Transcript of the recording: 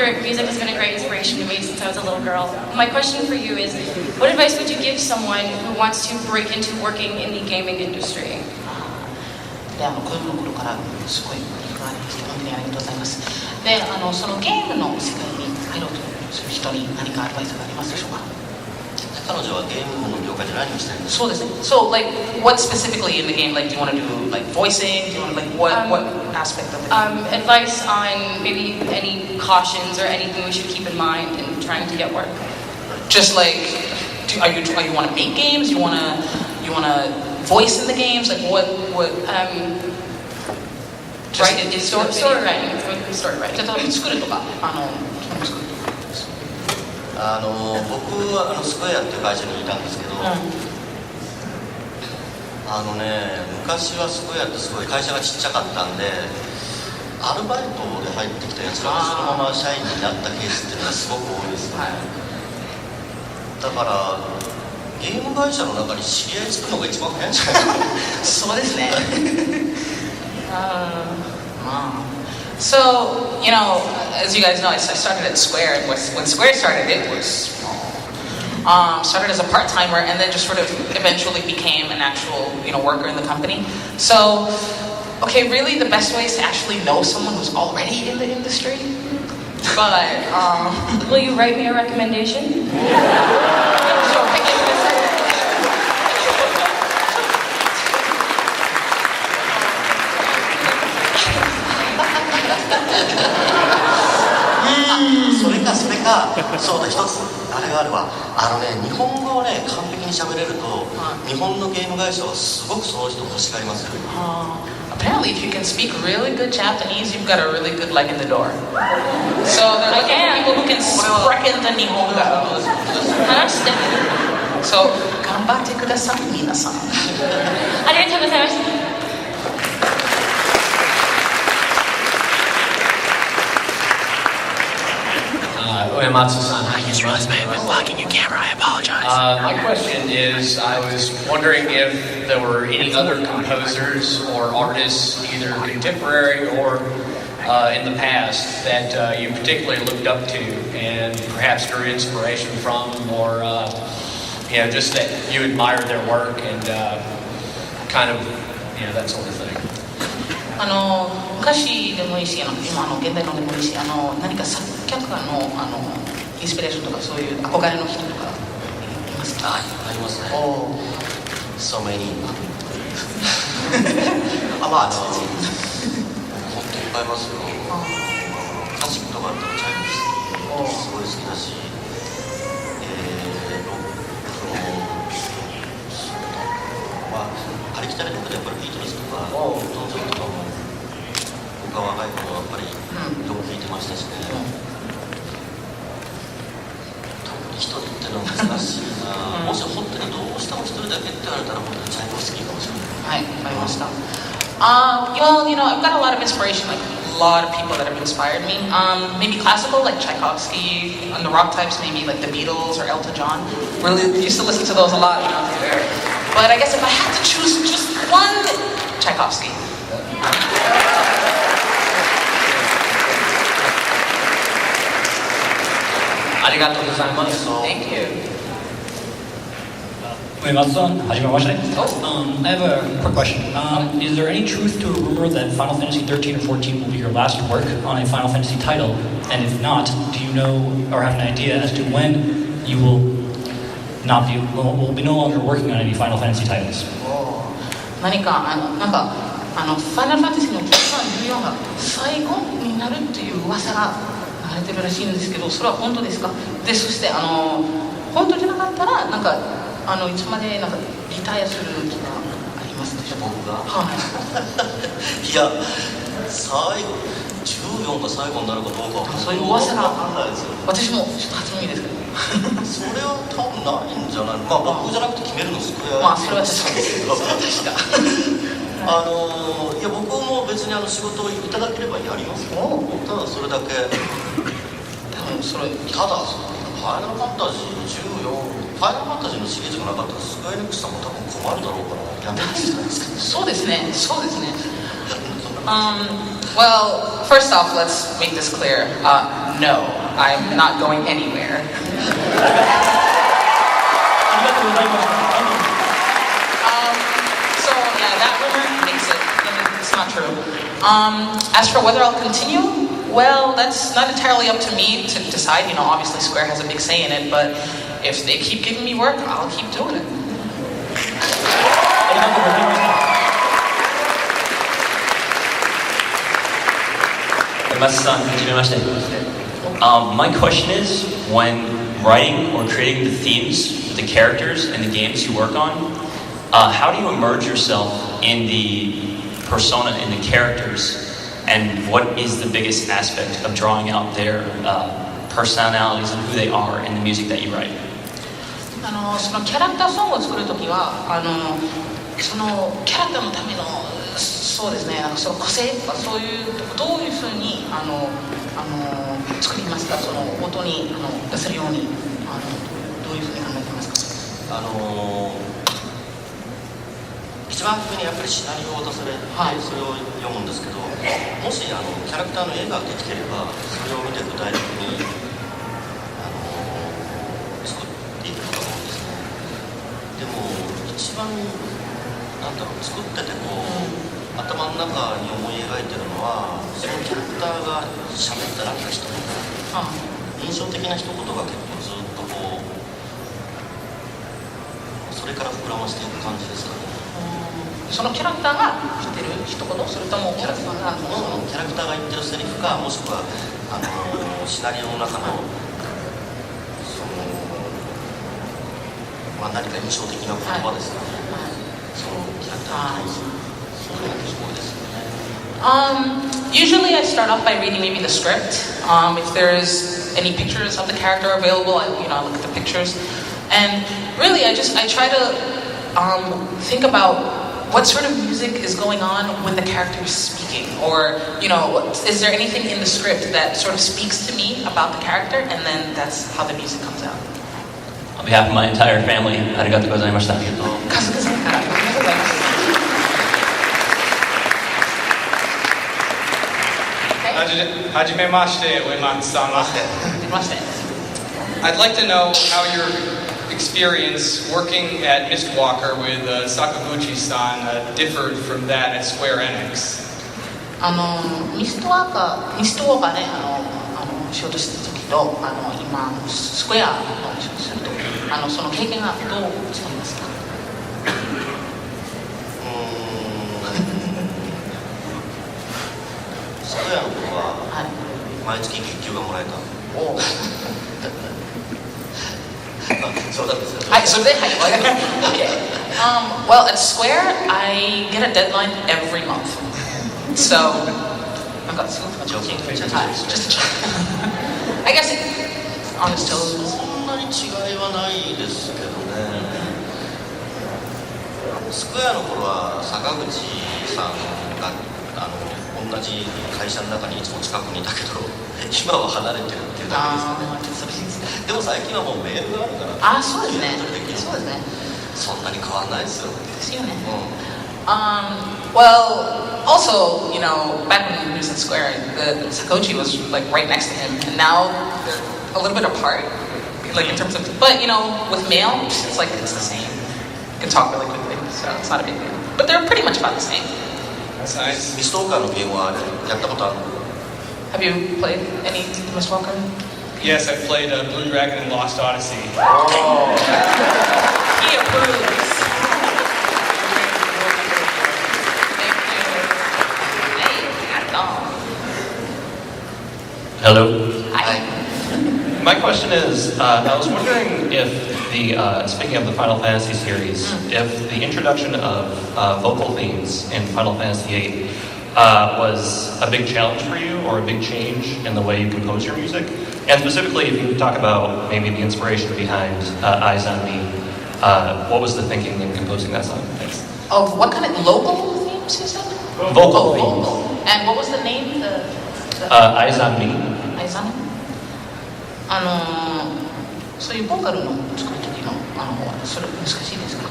your music has been a great inspiration to me since I was a little girl. My question for you is, what advice would you give someone who wants to break into working in the gaming industry? で子供の頃からすごい理解ありまして本当にありがとうございます。でそのゲームの世界に入ろうとする人に何かアドバイスがありますでしょうか。彼女はゲームの業界で何をしてるんですか。そうですね。So like what specifically in the game? Like do you want to do like voicing? Do you want to, like what aspect of the game? Advice on maybe any cautions or anything we should keep in mind in trying to get work. Just like are you want to make games? You want to voice in the games? Like what Right, it's story writing. It's going to be story writing. 例えば作るとか作る。僕はスクエアっていう会社にいたんですけど、昔はスクエアってすごい会社がちっちゃかったんで、アルバイトで入ってきたやつらがそのまま社員になったケースっていうのがすごく多いですね。だからゲーム会社の中に知り合い作るのが一番早いんじゃないですか。そうですね。So, you know, as you guys know, I started at Square. When Square started, it was small. Started as a part-timer and then just sort of eventually became an actual, worker in the company. So, okay, really the best way is to actually know someone who's already in the industry. But, will you write me a recommendation? So, pick それか、そうだ、一つあれがあるわ。日本語をね完璧に喋れると、日本のゲーム会社はすごくその人欲しがりますよ。Apparently, if you can speak really good Japanese, you've got a really good leg in the door. So they're looking for people who can sprechen the Nihongo. So, 頑張ってください、皆さん。ありがとうございました。Uematsu-san, hi, it's Russ. I've been blocking your camera. I apologize. My question is, I was wondering if there were any other composers or artists, either contemporary or in the past, that you particularly looked up to and perhaps drew inspiration from, or just that you admired their work and kind of, that sort of thing. 昔でもいいし、今現代のでもいいし、何か作曲家のインスピレーションとかそういう憧れの人とかいますか？ありますね。So many. 本当にいっぱいいますよ。クラシックとかだったらチャイムすごい好きだし、ロックのありきたりとかでやっぱりビートルズとかトンジョンとかも僕は若い頃やっぱりよく聴いてましたしね。特に一人ってのは難しいな。もし本当にどうしても一人だけって言われたら本当にチャイム好きかもしれない。はい、わかりました。Well, I've got a lot of inspiration, like a lot of people that have inspired me. Maybe classical, like Tchaikovsky, and the rock types, maybe like the Beatles or Elton John. Really used to listen to those a lot, But I guess if I had to choose just one, Tchaikovsky. Arigatou gozaimasu. Thank you. Uematsu-san, hajimemashite. I have a quick question. Is there any truth to a rumor that Final Fantasy 13 or 14 will be your last work on a Final Fantasy title? And if not, do you know or have an idea as to when you will be no longer working on any Final Fantasy titles? 何かなんかファイナルファンタジーの13、14が最後になるっていう噂が流れてるらしいんですけど、それは本当ですか？で、そして本当じゃなかったらなんかいつまでなんかリタイアする気がありますでしょうか？僕がはい。いや、最後14が最後になるかどうかはそういう噂が分かんないですよ。私もちょっと初耳ですけど。それは多分ないんじゃないの。僕じゃなくて決めるのスクエア。それは確かに確か。いや僕も別に仕事をいただければやりますよ。ただそれだけ。ただファイナルファンタジー14、ファイナルファンタジーのシリーズがなかったらスクエアエニックスさんも多分困るだろうからやめるんじゃないですか。そうですね。そうですね。Well, first off, let's make this clear. No, I'm not going anywhere. So yeah, that rumor makes it. It's not true. As for whether I'll continue, well, that's not entirely up to me to decide. You know, obviously Square has a big say in it, but if they keep giving me work, I'll keep doing it. Uematsu-san, my question is, when writing or creating the themes, the characters, and the games you work on, how do you immerse yourself in the persona and the characters, and what is the biggest aspect of drawing out their personalities and who they are in the music that you write? そのキャラクターソングを作るときはそのキャラクターのためのそうですね、なんかその個性とかそういうどういうふうに作りますか、その音に出せるようにどういうふうに考えてますか。一番初めにやっぱりシナリオを渡されて、それを読むんですけど、もしキャラクターの絵ができてればそれを見て具体的に作っていくと思うんですね。でも一番なんだろう、作っててこう頭の中に思い描いてるのはそのキャラクターが喋ったなんか一言、印象的な一言が結構ずっとこうそれから膨らませていく感じですかね。そのキャラクターが言ってる一言、それともキャラクターがそのキャラクターが言ってるセリフか、もしくはシナリオの中のその、何か印象的な言葉ですかね、そのキャラクターに対するそういうのが結構多いですよね。Usually I start off by reading maybe the script. If there's any pictures of the character available, I look at the pictures. And really I try to think about what sort of music is going on when the character is speaking, or is there anything in the script that sort of speaks to me about the character, and then that's how the music comes out. On behalf of my entire family, ありがとうございました。家族さんからありがとうございます。はじめまして、Uematsu-san. I'd like to know how your experience working at Mistwalker with Sakaguchi-san differed from that at Square Enix. ミストウォーカーで仕事してた時と今スクエアの仕事するとその経験がどう違いますか。スクエアの頃は毎月月給がもらえた。そうなんですよ。はい、それで、はい、okay. Well, at Square, I get a deadline every month. So, なんかすごく条件がjust I guess on his toes. そんなに違いはないですけどね。スクエアの頃は坂口さんが同じ会社の中にいつも近くにいたけど、今は離れてるっていうだけですかね。でも最近はもうメールがあるから。そうですね。そうですね。そんなに変わんないですよ。ですよね。Well, also, back when he was at Square, the Sakochi was like right next to him, and now they're a little bit apart, like in terms of. But with mail, it's like it's the same. You can talk really quickly, so it's not a big deal. But they're pretty much about the same. That's nice. ミストウォーカーのゲームはやったことあるの？ Have you played any Mistwalker? Yes, I played Blue Dragon and Lost Odyssey. Oh. He approves. Hello. Hi. My question is, I was wondering if speaking of the Final Fantasy series, if the introduction of vocal themes in Final Fantasy VIII was a big challenge for you, or a big change in the way you compose your music? And specifically, if you could talk about maybe the inspiration behind Eyes on Me, what was the thinking in composing that song? Thanks. Of what kind of local themes you said? Vocal themes. And what was the name? Eyes on Me. Eyes on Me? そういうボーカルの作る時のそれ難しいですか？